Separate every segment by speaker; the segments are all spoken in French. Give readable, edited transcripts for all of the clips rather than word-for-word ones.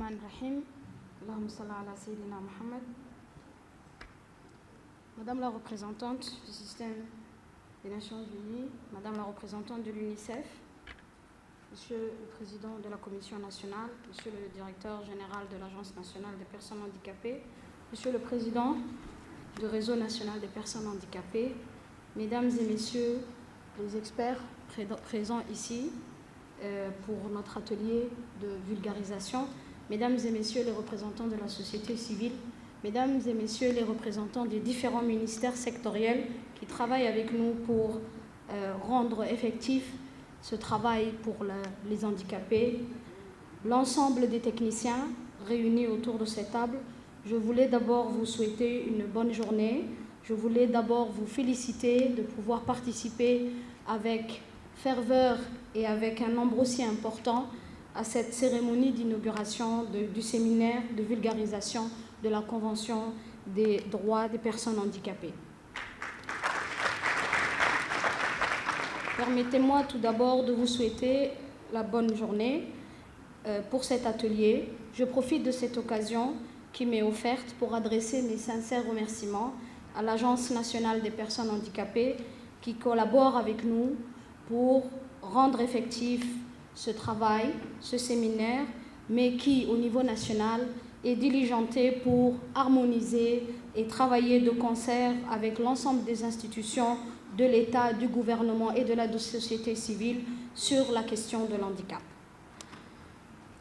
Speaker 1: Bismillahirrahmanirrahim. Allahumma salli ala Sayyidina Muhammad. Madame la représentante du système des Nations Unies, Madame la représentante de l'UNICEF, Monsieur le Président de la Commission nationale, Monsieur le Directeur général de l'Agence nationale des personnes handicapées, Monsieur le Président du Réseau national des personnes handicapées, Mesdames et Messieurs les experts présents ici pour notre atelier de vulgarisation, Mesdames et Messieurs les représentants de la société civile, Mesdames et Messieurs les représentants des différents ministères sectoriels qui travaillent avec nous pour rendre effectif ce travail pour les handicapés, l'ensemble des techniciens réunis autour de cette table, je voulais d'abord vous souhaiter une bonne journée. Je voulais d'abord vous féliciter de pouvoir participer avec ferveur et avec un nombre aussi important à cette cérémonie d'inauguration du séminaire de vulgarisation de la Convention des droits des personnes handicapées. Permettez-moi tout d'abord de vous souhaiter la bonne journée pour cet atelier. Je profite de cette occasion qui m'est offerte pour adresser mes sincères remerciements à l'Agence nationale des personnes handicapées qui collabore avec nous pour rendre effectif ce travail, ce séminaire, mais qui, au niveau national, est diligenté pour harmoniser et travailler de concert avec l'ensemble des institutions de l'État, du gouvernement et de la société civile sur la question de l'handicap.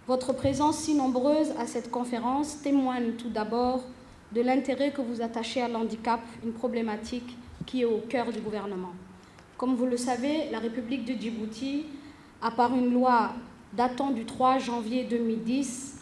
Speaker 1: Votre présence si nombreuse à cette conférence témoigne tout d'abord de l'intérêt que vous attachez à l'handicap, une problématique qui est au cœur du gouvernement. Comme vous le savez, la République de Djibouti a par une loi datant du 3 janvier 2010,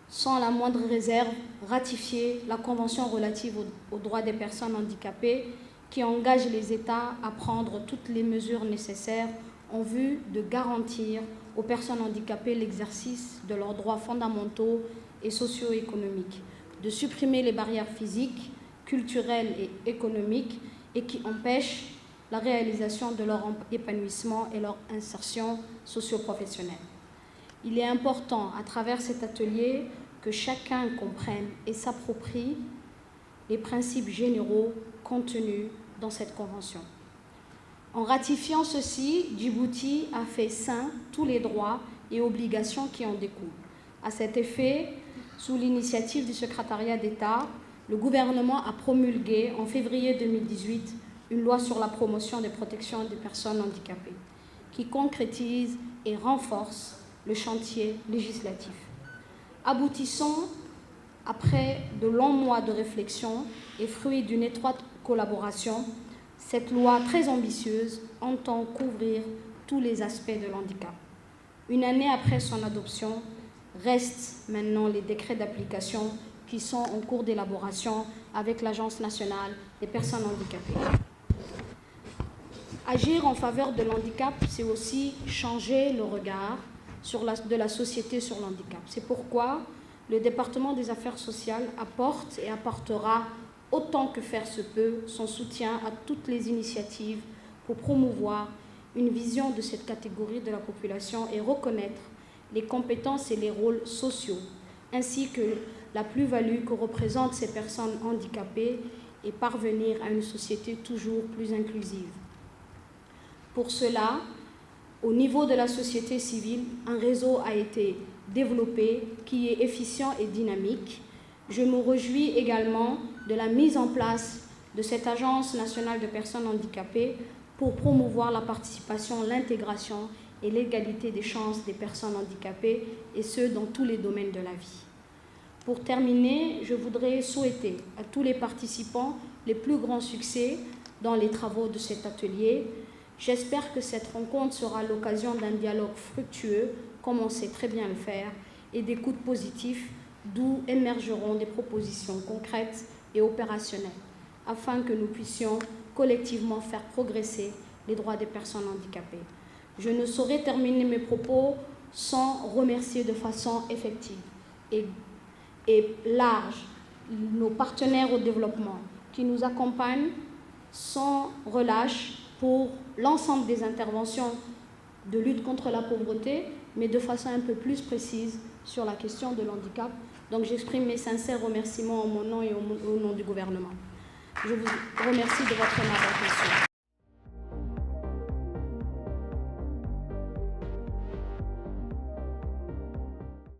Speaker 1: sans la moindre réserve, ratifié la Convention relative aux droits des personnes handicapées qui engage les États à prendre toutes les mesures nécessaires en vue de garantir aux personnes handicapées l'exercice de leurs droits fondamentaux et socio-économiques, de supprimer les barrières physiques, culturelles et économiques et qui empêchent la réalisation de leur épanouissement et leur insertion socio-professionnelle. Il est important, à travers cet atelier, que chacun comprenne et s'approprie les principes généraux contenus dans cette convention. En ratifiant ceci, Djibouti a fait sien tous les droits et obligations qui en découlent. À cet effet, sous l'initiative du secrétariat d'État, le gouvernement a promulgué en février 2018 une loi sur la promotion des protections des personnes handicapées qui concrétise et renforce le chantier législatif. Aboutissant, après de longs mois de réflexion et fruit d'une étroite collaboration, cette loi très ambitieuse entend couvrir tous les aspects de l'handicap. Une année après son adoption, restent maintenant les décrets d'application qui sont en cours d'élaboration avec l'Agence nationale des personnes handicapées. Agir en faveur de l'handicap, c'est aussi changer le regard de la société sur l'handicap. C'est pourquoi le département des affaires sociales apporte et apportera autant que faire se peut son soutien à toutes les initiatives pour promouvoir une vision de cette catégorie de la population et reconnaître les compétences et les rôles sociaux, ainsi que la plus-value que représentent ces personnes handicapées et parvenir à une société toujours plus inclusive. Pour cela, au niveau de la société civile, un réseau a été développé qui est efficient et dynamique. Je me réjouis également de la mise en place de cette Agence nationale de personnes handicapées pour promouvoir la participation, l'intégration et l'égalité des chances des personnes handicapées, et ce, dans tous les domaines de la vie. Pour terminer, je voudrais souhaiter à tous les participants les plus grands succès dans les travaux de cet atelier. J'espère que cette rencontre sera l'occasion d'un dialogue fructueux, comme on sait très bien le faire, et d'écoute positive, d'où émergeront des propositions concrètes et opérationnelles, afin que nous puissions collectivement faire progresser les droits des personnes handicapées. Je ne saurais terminer mes propos sans remercier de façon effective et large nos partenaires au développement qui nous accompagnent sans relâche pour l'ensemble des interventions de lutte contre la pauvreté, mais de façon un peu plus précise sur la question de l'handicap. Donc j'exprime mes sincères remerciements en mon nom et au nom du gouvernement. Je vous remercie de votre aimable attention.